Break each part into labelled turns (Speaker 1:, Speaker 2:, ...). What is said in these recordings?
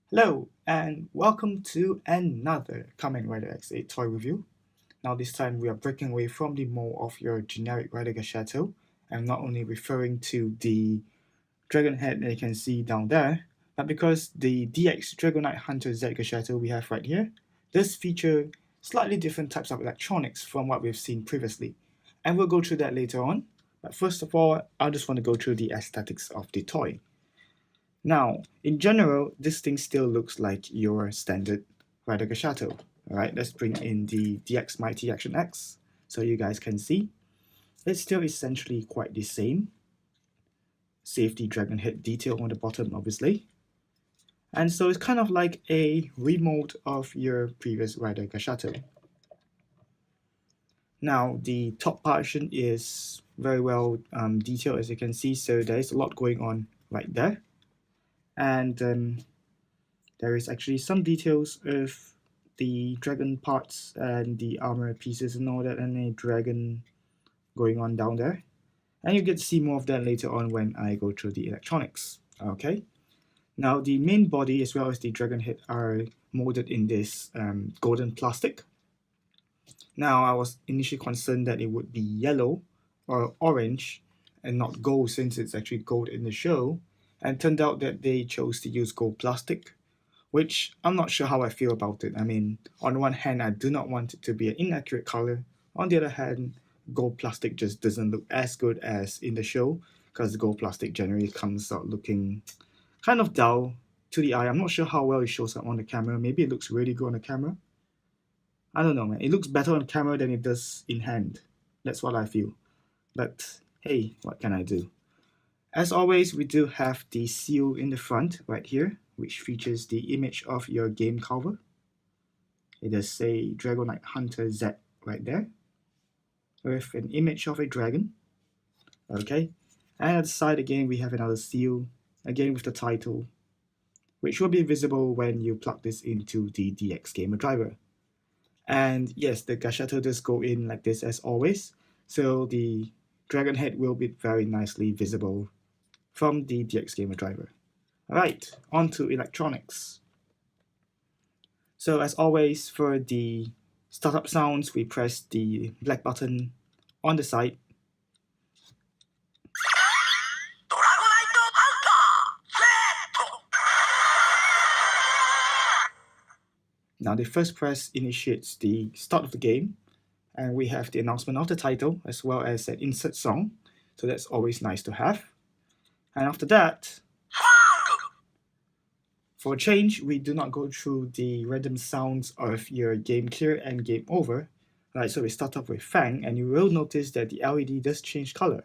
Speaker 1: Hello, and welcome to another Kamen Rider X8 toy review. Now this time we are breaking away from the mold of your generic Rider Gashat. I'm not only referring to the dragon head that you can see down there, but because the DX Dragonite Hunter Z Gashat we have right here does feature slightly different types of electronics from what we've seen previously. And we'll go through that later on. But first of all, I just want to go through the aesthetics of the toy. Now, in general, this thing still looks like your standard Rider Gashato. Alright, let's bring in the DX Mighty Action X so you guys can see. It's still essentially quite the same. Save the dragon head detail on the bottom, obviously. And so it's kind of like a remold of your previous Rider Gashato. Now, the top portion is very well detailed, as you can see, so there is a lot going on right there. And there is actually some details of the dragon parts and the armor pieces and all that, and a dragon going on down there. And you get to see more of that later on when I go through the electronics. Okay. Now the main body as well as the dragon head are molded in this golden plastic. Now I was initially concerned that it would be yellow or orange and not gold, since it's actually gold in the show, and turned out that they chose to use gold plastic, which I'm not sure how I feel about it. I mean, on one hand, I do not want it to be an inaccurate color. On the other hand, gold plastic just doesn't look as good as in the show, because gold plastic generally comes out looking kind of dull to the eye. I'm not sure how well it shows up on the camera. Maybe it looks really good on the camera. I don't know, man. It looks better on camera than it does in hand. That's what I feel. But hey, what can I do? As always, we do have the seal in the front right here, which features the image of your game cover. It does say Dragonite Hunter Z right there, with an image of a dragon. Okay, and at the side again we have another seal, again with the title, which will be visible when you plug this into the DX Gamer driver. And yes, the Gashato does go in like this as always, so the dragon head will be very nicely visible from the DX Gamer driver. Alright, on to electronics. So as always, for the startup sounds, we press the black button on the side. Now the first press initiates the start of the game, and we have the announcement of the title as well as an insert song, so that's always nice to have. And after that, for a change, we do not go through the random sounds of your game clear and game over. Right, so we start off with Fang, and you will notice that the LED does change color.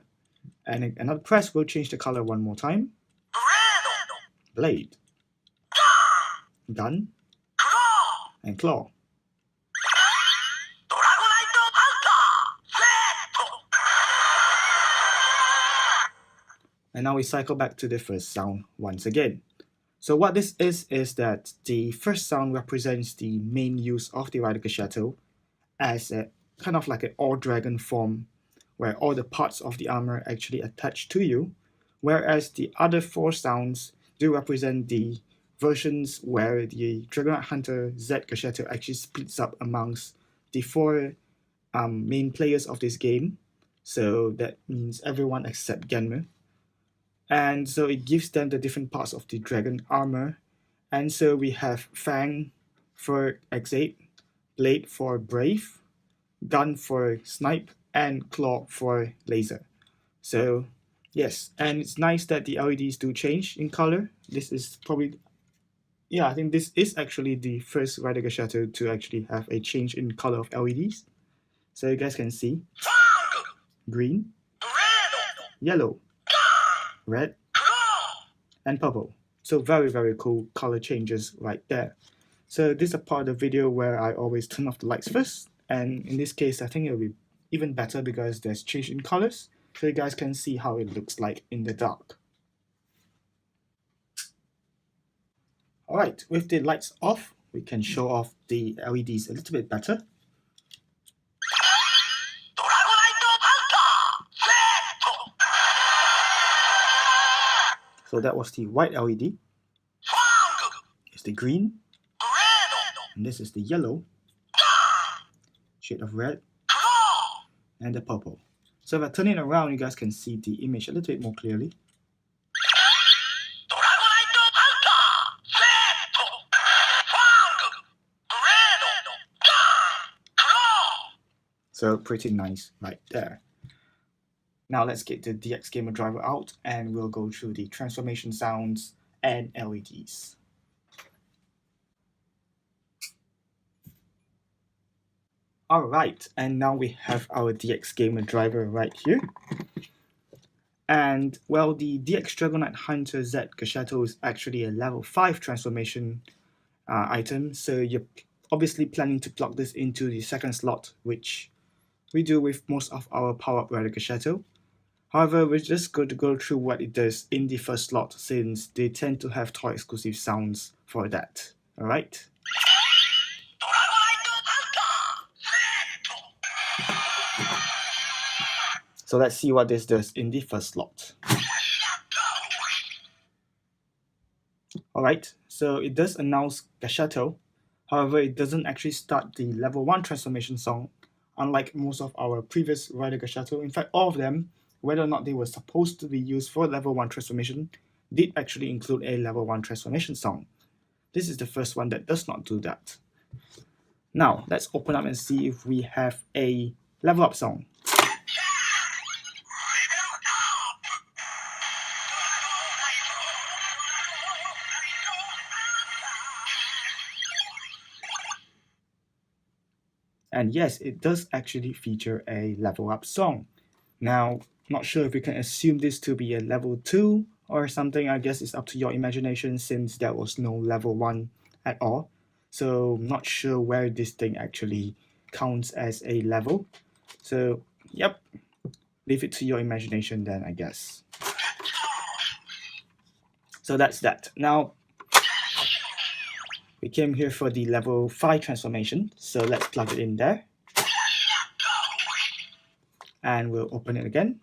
Speaker 1: And another press will change the color one more time. Blade, Gun, and Claw. And now we cycle back to the first sound once again. So what this is that the first sound represents the main use of the Rider Gashato as a kind of like an all-dragon form, where all the parts of the armor actually attach to you, whereas the other four sounds do represent the versions where the Dragonite Hunter Z Gashato actually splits up amongst the four main players of this game. So that means everyone except Genmu. And so it gives them the different parts of the dragon armor. And so we have Fang for X8, Blade for Brave, Gun for Snipe, and Claw for Laser. So yes, and it's nice that the LEDs do change in color. This is probably, yeah, I think this is actually the first Rider Gashato to actually have a change in color of LEDs. So you guys can see green, yellow, red, and purple. So very, very cool color changes right there. So this is a part of the video where I always turn off the lights first, and in this case I think it'll be even better because there's change in colors, so you guys can see how it looks like in the dark. Alright, with the lights off, we can show off the LEDs a little bit better. So that was the white LED. is the green, and this is the yellow, shade of red, and the purple. So if I turn it around, you guys can see the image a little bit more clearly. So pretty nice right there. Now let's get the DX Gamer driver out and we'll go through the transformation sounds and LEDs. Alright, and now we have our DX Gamer driver right here. And well, the DX Drago Knight Hunter Z Gashat is actually a level 5 transformation item, so you're obviously planning to plug this into the second slot, which we do with most of our power-up Rider Gashat. However, we're just going to go through what it does in the first slot, since they tend to have toy exclusive sounds for that. Alright? So let's see what this does in the first slot. Alright, so it does announce Gashat. However, it doesn't actually start the level 1 transformation song, unlike most of our previous Rider Gashat. In fact, all of them, whether or not they were supposed to be used for level 1 transformation, did actually include a level 1 transformation song. This is the first one that does not do that. Now, let's open up and see if we have a level up song. And yes, it does actually feature a level up song. Now, not sure if we can assume this to be a level 2 or something. I guess it's up to your imagination, since there was no level 1 at all. So not sure where this thing actually counts as a level. So yep, leave it to your imagination then, I guess. So that's that. Now, we came here for the level 5 transformation, so let's plug it in there. And we'll open it again.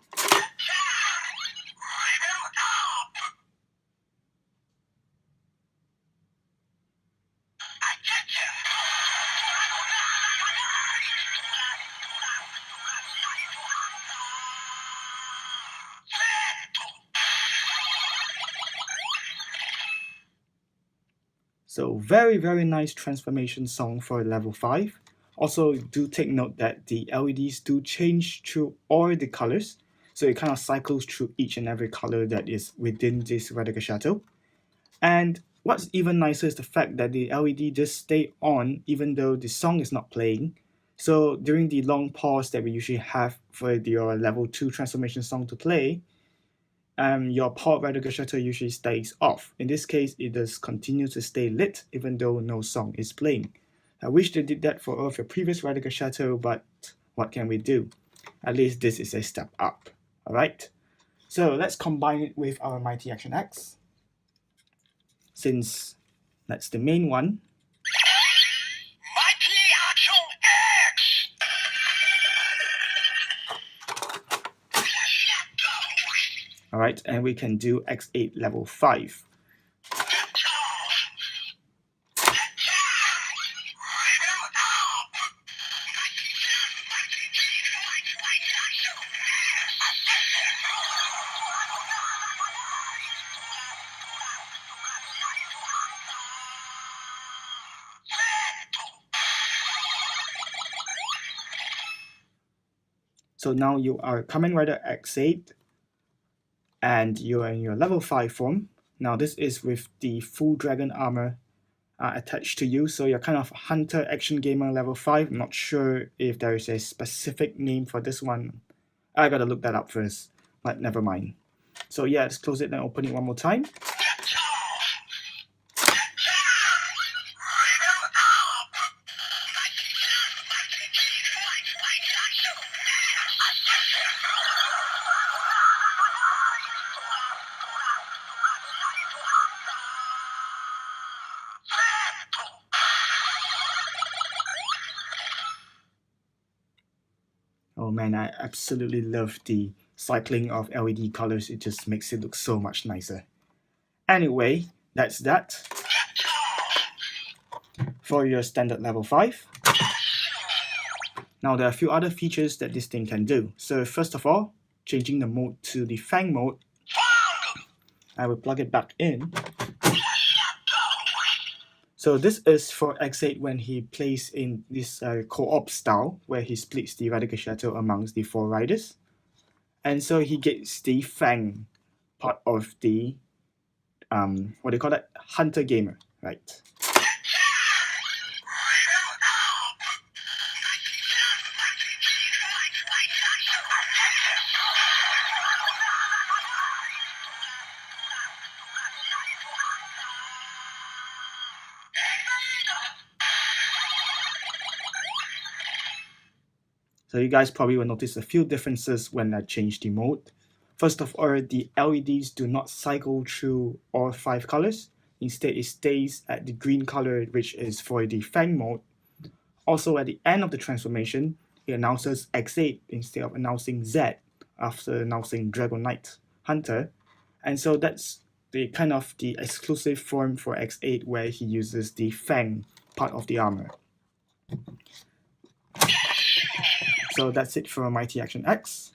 Speaker 1: So very nice transformation song for level 5. Also, do take note that the LEDs do change through all the colors, so it kind of cycles through each and every color that is within this Rider Gashat. And what's even nicer is the fact that the LED does stay on even though the song is not playing. So during the long pause that we usually have for your level 2 transformation song to play, your power Rider Gashat usually stays off. In this case, it does continue to stay lit even though no song is playing. I wish they did that for all of your previous Rider Gashat, but what can we do? At least this is a step up. Alright, so let's combine it with our Mighty Action X, since that's the main one.
Speaker 2: Mighty Action X!
Speaker 1: Alright, and we can do X8 level 5. So now you are Kamen Rider X8 and you are in your level 5 form. Now this is with the full dragon armor attached to you, so you're kind of Hunter Action Gamer level 5. I'm not sure if there is a specific name for this one. I gotta look that up first, but never mind. So yeah, let's close it and open it one more time. Oh man, I absolutely love the cycling of LED colors. It just makes it look so much nicer. Anyway, that's that. for your standard level 5. Now there are a few other features that this thing can do. So first of all, changing the mode to the Fang mode, I will plug it back in. So this is for X8 when he plays in this co-op style where he splits the Rider Gashat amongst the 4 riders. And so he gets the Fang part of the, what do you call that? Hunter gamer, right? So you guys probably will notice a few differences when I change the mode. First of all, the LEDs do not cycle through all 5 colors. Instead, it stays at the green color, which is for the Fang mode. Also, at the end of the transformation, it announces X8 instead of announcing Z after announcing Drago Knight Hunter. And so that's the kind of the exclusive form for X8 where he uses the Fang part of the armor. So that's it for Mighty Action X.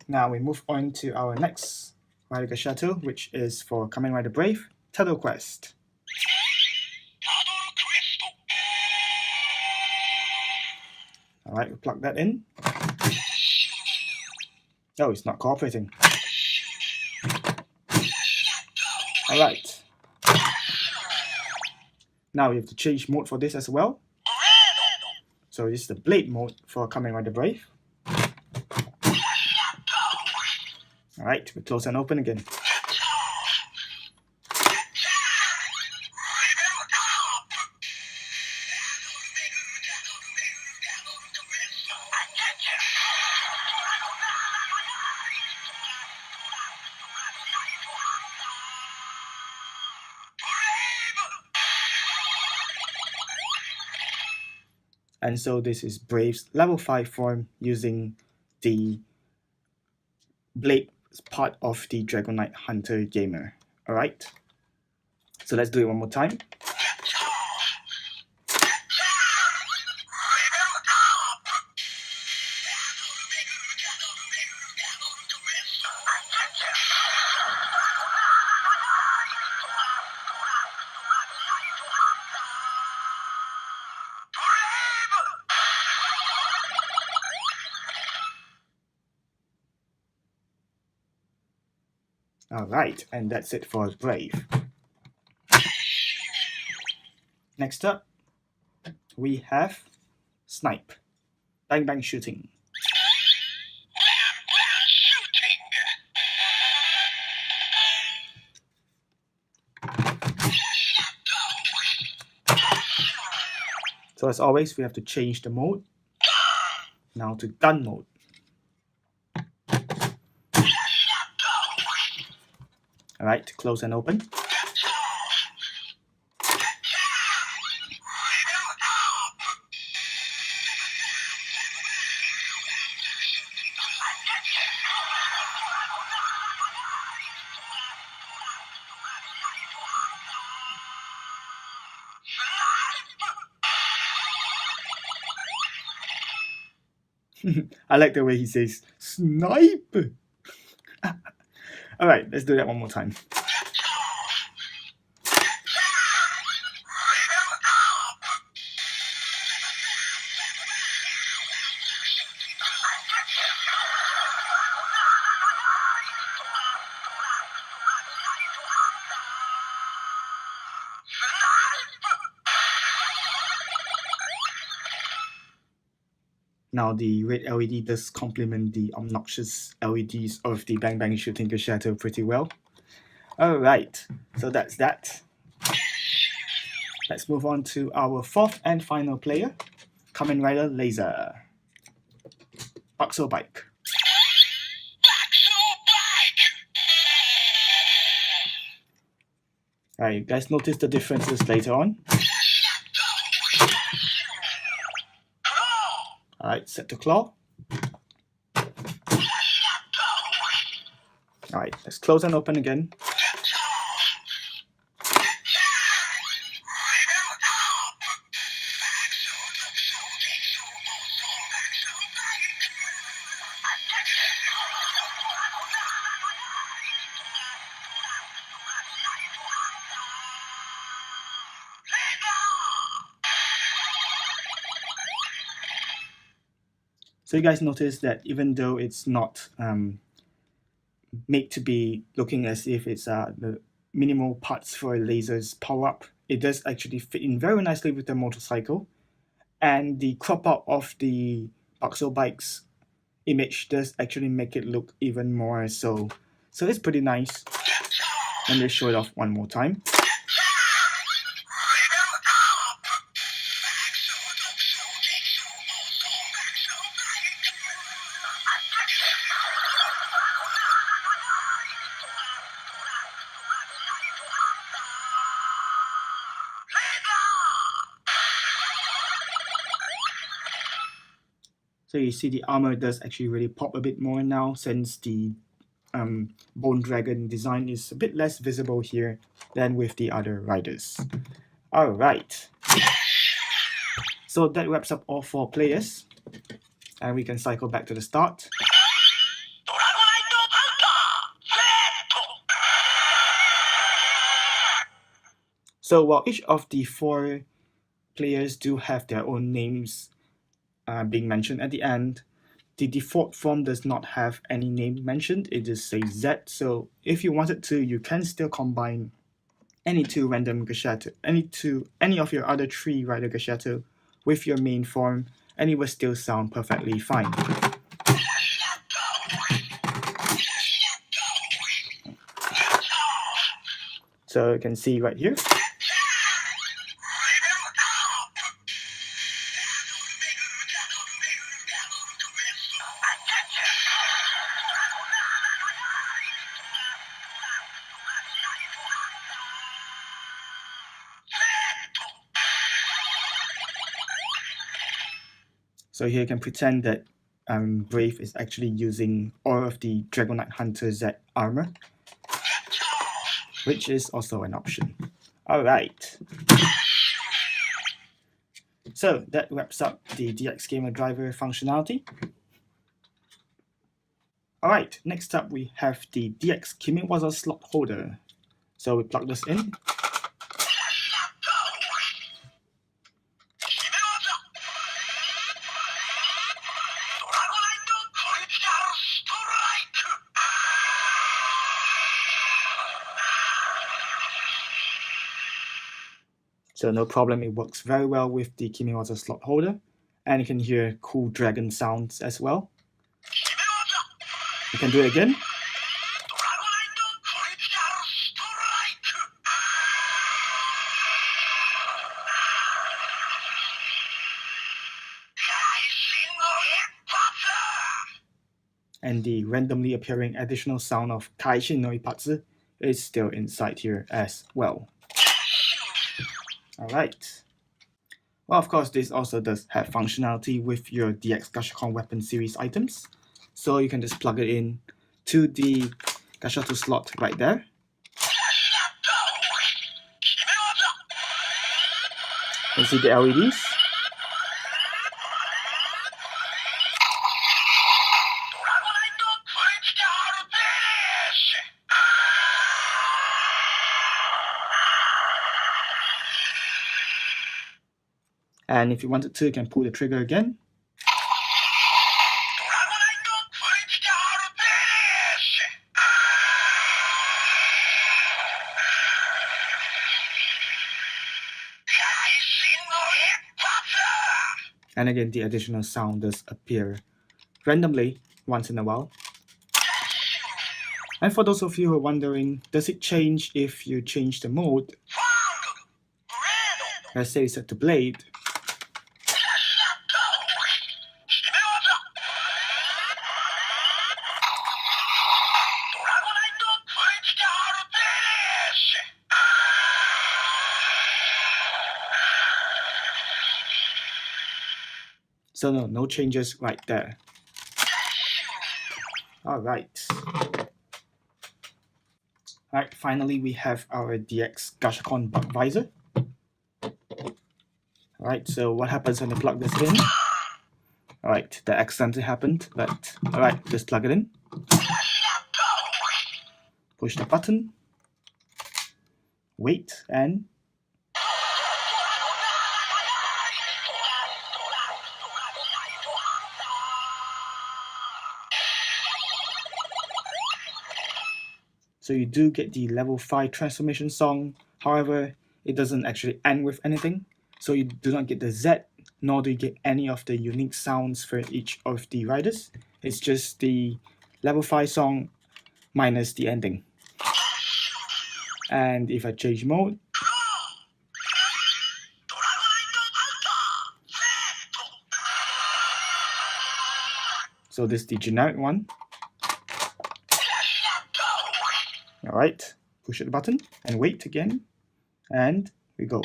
Speaker 1: Now we move on to our next Rider Gashat, which is for Kamen Rider Brave, Taddle Quest. Alright, we plug that in. Oh, it's not cooperating. Alright. Now we have to change mode for this as well. So this is the Blade mode for Kamen Rider Brave. Alright, we close and open again. And so this is Brave's level 5 form using the Blade part of the Drago Knight Hunter gamer. Alright, so let's do it one more time. Alright, and that's it for Brave. Next up, we have Snipe. Bang Bang Shooting. So as always, we have to change the mode. Now to gun mode. Alright, close and open. I like the way he says, snipe! Alright, let's do that one more time. Now the red LED does complement the obnoxious LEDs of the Bang Bang Shooting Gashat pretty well. Alright, so that's that. Let's move on to our 4th and final player, Kamen Rider Laser. Baxo Bike. Alright, you guys notice the differences later on. Alright, set to claw. Alright, let's close and open again. So you guys notice that even though it's not made to be looking as if it's the minimal parts for lasers power up, it does actually fit in very nicely with the motorcycle. And the crop out of the Boxel bike's image does actually make it look even more so. So it's pretty nice. Let me show it off one more time. So you see the armor does actually really pop a bit more now, since the Bone Dragon design is a bit less visible here than with the other riders. Alright. So that wraps up all 4 players. And we can cycle back to the start. So while each of the 4 players do have their own names being mentioned at the end, the default form does not have any name mentioned. It just says Z. So if you wanted to, you can still combine any 2 random Gashat, any of your other 3 Rider Gashat with your main form, and it will still sound perfectly fine. So you can see right here. So here you can pretend that Brave is actually using all of the Dragonite Hunter Z armor, which is also an option. Alright. So that wraps up the DX Gamer Driver functionality. Alright, next up we have the DX Kimiwaza slot holder. So we plug this in. So no problem, it works very well with the Kimiwaza slot holder. And you can hear cool dragon sounds as well. You can do it again. And the randomly appearing additional sound of Kaishin no Ipatsu is still inside here as well. Alright. Well, of course, this also does have functionality with your DX Gashakon weapon series items. So you can just plug it in to the Gashato slot right there. You can see the LEDs. And if you wanted to, you can pull the trigger again. And again, the additional sound does appear randomly once in a while. And for those of you who are wondering, does it change if you change the mode? Let's say it's set to Blade. So no changes right there. Alright. Alright, finally we have our DX Gashakon bug visor. Alright, so what happens when I plug this in? Alright, that accidentally happened, but alright, just plug it in. Push the button. Wait, and So you do get the level 5 transformation song. However, it doesn't actually end with anything. So you do not get the Z, nor do you get any of the unique sounds for each of the riders. It's just the level 5 song minus the ending. And if I change mode, so this is the generic one. Alright, push the button and wait again, and we go.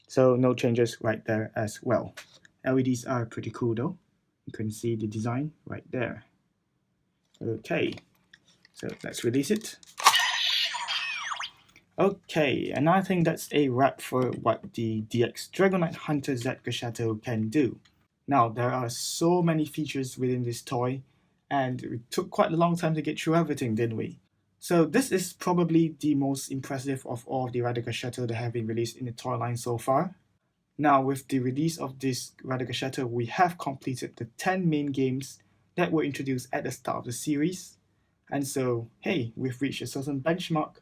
Speaker 1: So no changes right there as well. LEDs are pretty cool though. You can see the design right there. Okay, so let's release it. Okay, and I think that's a wrap for what the DX Drago Knight Hunter Z Gashat can do. Now, there are so many features within this toy, and it took quite a long time to get through everything, didn't we? So this is probably the most impressive of all of the Rider Gashat that have been released in the toy line so far. Now, with the release of this Rider Gashat, we have completed the 10 main games that were introduced at the start of the series. And so, hey, we've reached a certain benchmark,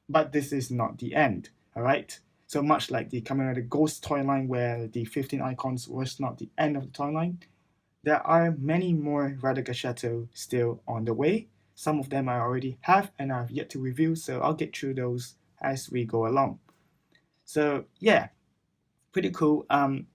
Speaker 1: but this is not the end, alright? So much like the Kamen Rider Ghost toy line where the 15 icons was not the end of the toy line, there are many more Rider Gashat still on the way. Some of them I already have and I've yet to review, so I'll get through those as we go along. So yeah, pretty cool.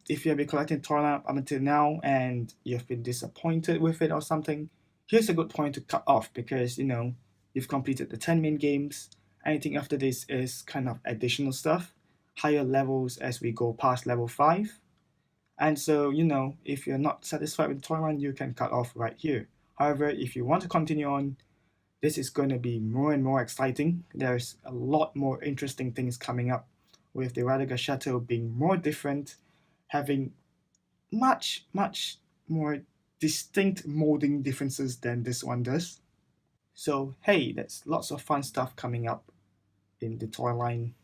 Speaker 1: If you have been collecting toy line up until now and you've been disappointed with it or something, here's a good point to cut off because you've completed the 10 main games. Anything after this is kind of additional stuff, higher levels as we go past level 5. And so, if you're not satisfied with the toy line, you can cut off right here. However, if you want to continue on, this is going to be more and more exciting. There's a lot more interesting things coming up, with the Rider Gashat being more different, having much more distinct molding differences than this one does. So hey, that's lots of fun stuff coming up in the toy line.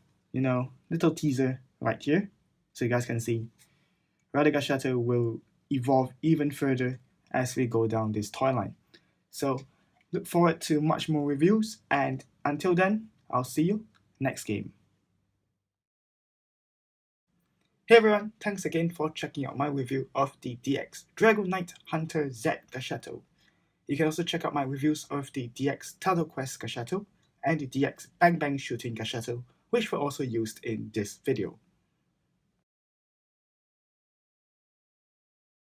Speaker 1: Little teaser right here, so you guys can see Rider Gashat will evolve even further as we go down this toy line. So look forward to much more reviews, and until then, I'll see you next game. Hey everyone, thanks again for checking out my review of the DX Drago Knight Hunter Z Gashat. You can also check out my reviews of the DX Taddle Quest Gashat and the DX Bang Bang Shooting Gashat, which were also used in this video.